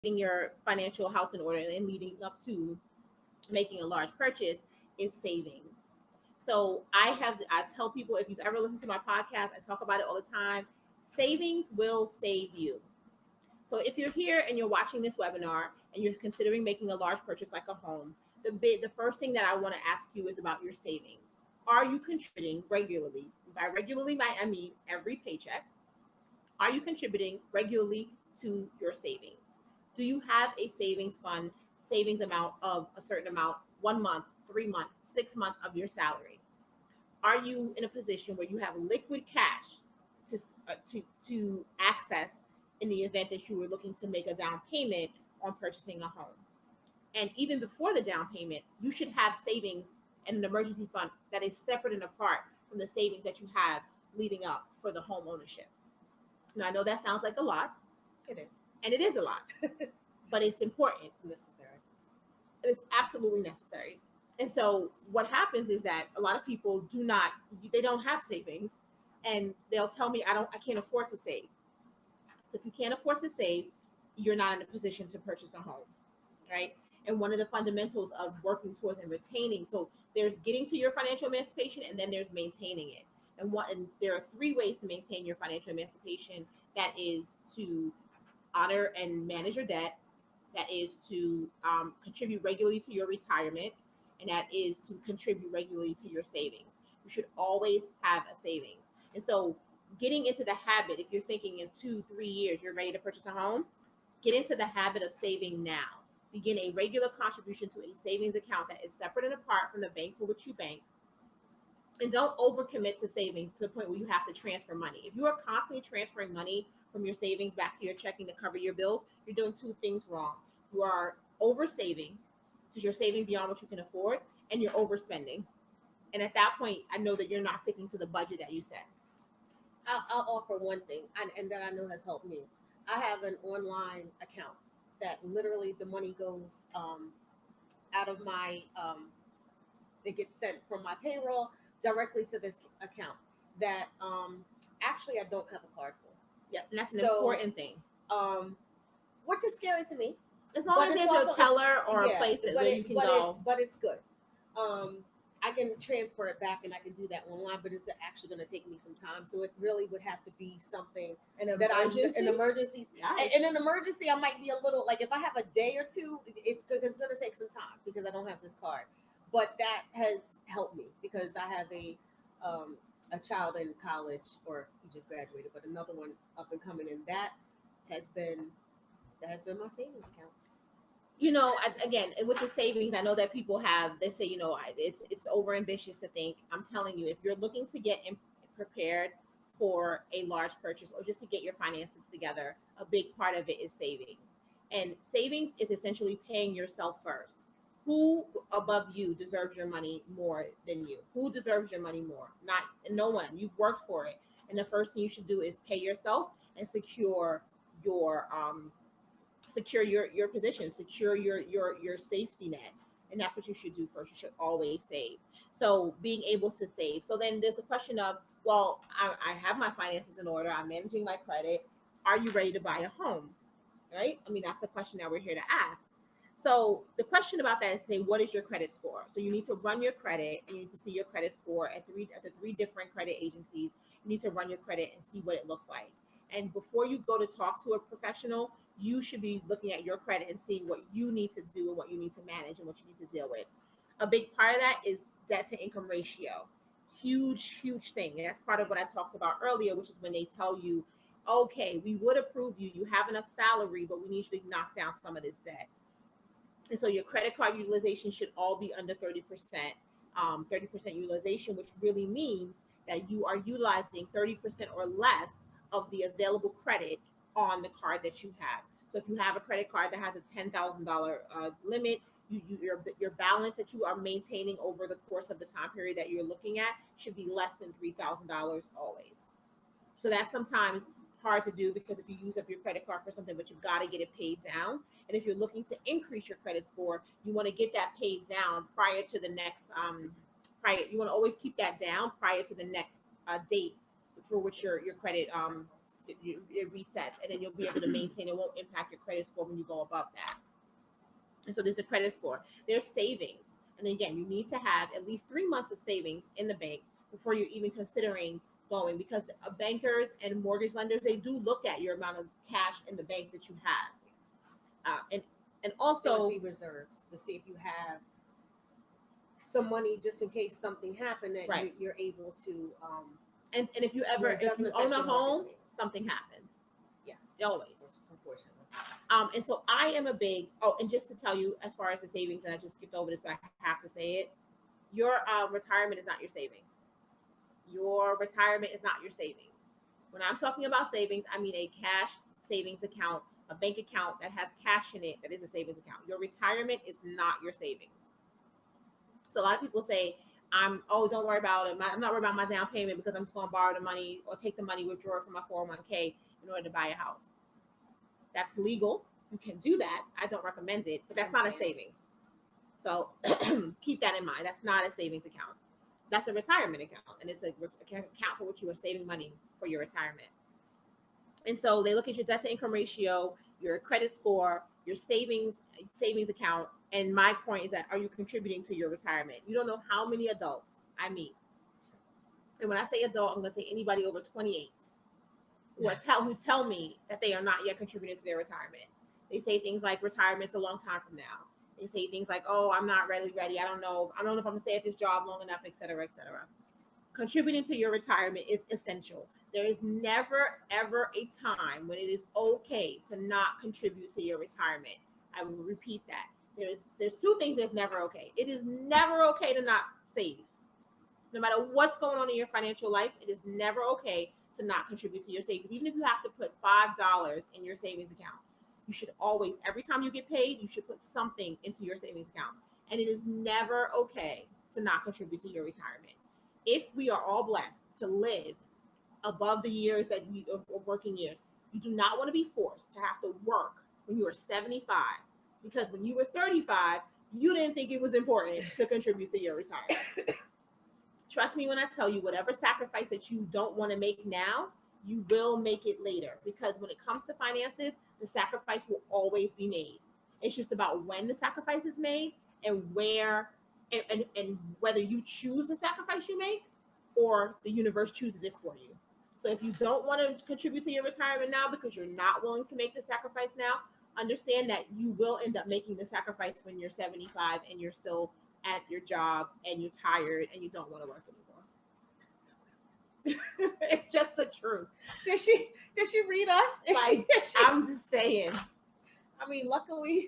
getting your financial house in order and leading up to making a large purchase is savings. So I tell people, if you've ever listened to my podcast, I talk about it all the time. Savings will save you. So if you're here and you're watching this webinar and you're considering making a large purchase like a home, the first thing that I want to ask you is about your savings. Are you contributing regularly? By regularly, I mean every paycheck. Are you contributing regularly to your savings? Do you have a savings fund, savings amount of a certain amount, 1 month, 3 months, 6 months of your salary? Are you in a position where you have liquid cash to to access in the event that you were looking to make a down payment on purchasing a home? And even before the down payment, you should have savings and an emergency fund that is separate and apart from the savings that you have leading up for the home ownership. Now, I know that sounds like a lot, It is. and it is a lot, but it's important. It's necessary. It's absolutely necessary. And so what happens is that a lot of people they don't have savings, and they'll tell me, I can't afford to save. So if you can't afford to save, you're not in a position to purchase a home, right? And one of the fundamentals of working towards and retaining, so there's getting to your financial emancipation, and then there's maintaining it. And there are three ways to maintain your financial emancipation. That is to honor and manage your debt. That is to contribute regularly to your retirement, and that is to contribute regularly to your savings. You should always have a savings. And so getting into the habit, if you're thinking in 2-3 years you're ready to purchase a home, get into the habit of saving now. Begin a regular contribution to a savings account that is separate and apart from the bank for which you bank. And don't overcommit to saving to the point where you have to transfer money. If you are constantly transferring money from your savings back to your checking to cover your bills, you're doing two things wrong. You are over saving because you're saving beyond what you can afford, and you're overspending. And at that point, I know that you're not sticking to the budget that you set. I'll offer one thing, and that I know has helped me. I have an online account that literally the money goes out of my, it gets sent from my payroll directly to this account that actually I don't have a card for. Yeah, and that's an important thing. Which is scary to me. As long as there's a teller or a place where you can go. But it's good. I can transfer it back and I can do that online, but it's actually going to take me some time. So it really would have to be something an emergency. Yes. In an emergency, I might be a little, like if I have a day or two, it's going to take some time because I don't have this card. But that has helped me because I have a child in college, or he just graduated, but another one up and coming, and that has been my savings account. Again, with the savings, I know that people they say, it's over ambitious to think. I'm telling you, if you're looking to get prepared for a large purchase or just to get your finances together, a big part of it is savings. And savings is essentially paying yourself first. Who above you deserves your money more than you? Who deserves your money more? No one. You've worked for it. And the first thing you should do is pay yourself and secure your position, secure your safety net. And that's what you should do first. You should always save. So being able to save. So then there's the question of, well, I have my finances in order. I'm managing my credit. Are you ready to buy a home? Right? I mean, that's the question that we're here to ask. So the question about that is, say, what is your credit score? So you need to run your credit, and you need to see your credit score at the three different credit agencies. You need to run your credit and see what it looks like. And before you go to talk to a professional, you should be looking at your credit and seeing what you need to do and what you need to manage and what you need to deal with. A big part of that is debt to income ratio. Huge thing. And that's part of what I talked about earlier, which is when they tell you, okay, we would approve you. You have enough salary, but we need you to knock down some of this debt. And so your credit card utilization should all be under 30%, 30% utilization, which really means that you are utilizing 30% or less of the available credit on the card that you have. So if you have a credit card that has a $10,000 limit, your balance that you are maintaining over the course of the time period that you're looking at should be less than $3,000 always. So that's sometimes hard to do because if you use up your credit card for something, but you've got to get it paid down. And if you're looking to increase your credit score, you want to get that paid down prior to the next you want to always keep that down prior to the next date for which your credit it resets, and then you'll be able to maintain. It won't impact your credit score when you go above that. And so there's a credit score. There's savings, and again, you need to have at least 3 months of savings in the bank before you're even considering going, because bankers and mortgage lenders, they do look at your amount of cash in the bank that you have, and They'll also see reserves to see if you have some money just in case something happened that Right. you're able to. and if you ever Where it if doesn't you affect own a your mortgage home, payments. something happens Yes. always. Unfortunately. And so I am a big and just to tell you, as far as the savings, and I just skipped over this, but I have to say it, your retirement is not your savings. Your retirement is not your savings. When I'm talking about savings, I mean a cash savings account, a bank account that has cash in it that is a savings account. Your retirement is not your savings. So a lot of people say, don't worry about it. I'm not worried about my down payment because I'm just going to borrow the money or take the money, withdraw it from my 401k in order to buy a house. That's legal. You can do that. I don't recommend it, but that's not a savings. So keep that in mind. That's not a savings account. That's a retirement account, and it's a account for which you are saving money for your retirement. And so they look at your debt to income ratio, your credit score, your savings account. And my point is that, are you contributing to your retirement? You don't know how many adults I meet. And when I say adult, I'm going to say anybody over 28 who tell me that they are not yet contributing to their retirement. They say things like retirement's a long time from now. They say things like, oh, I'm not really ready. I don't know if I'm going to stay at this job long enough, et cetera, et cetera. Contributing to your retirement is essential. There is never, ever a time when it is okay to not contribute to your retirement. I will repeat that. There's two things that's never okay. It is never okay to not save. No matter what's going on in your financial life, it is never okay to not contribute to your savings. Even if you have to put $5 in your savings account, you should always, every time you get paid, you should put something into your savings account. And it is never okay to not contribute to your retirement. If we are all blessed to live above the years that of working years, you do not want to be forced to have to work when you are 75, because when you were 35, you didn't think it was important to contribute to your retirement. Trust me when I tell you, whatever sacrifice that you don't want to make now, you will make it later, because when it comes to finances, the sacrifice will always be made. It's just about when the sacrifice is made and where and whether you choose the sacrifice you make or the universe chooses it for you. So if you don't want to contribute to your retirement now because you're not willing to make the sacrifice now, understand that you will end up making the sacrifice when you're 75 and you're still at your job and you're tired and you don't want to work anymore. It's just the truth. Did she read us? I'm just saying. I mean, luckily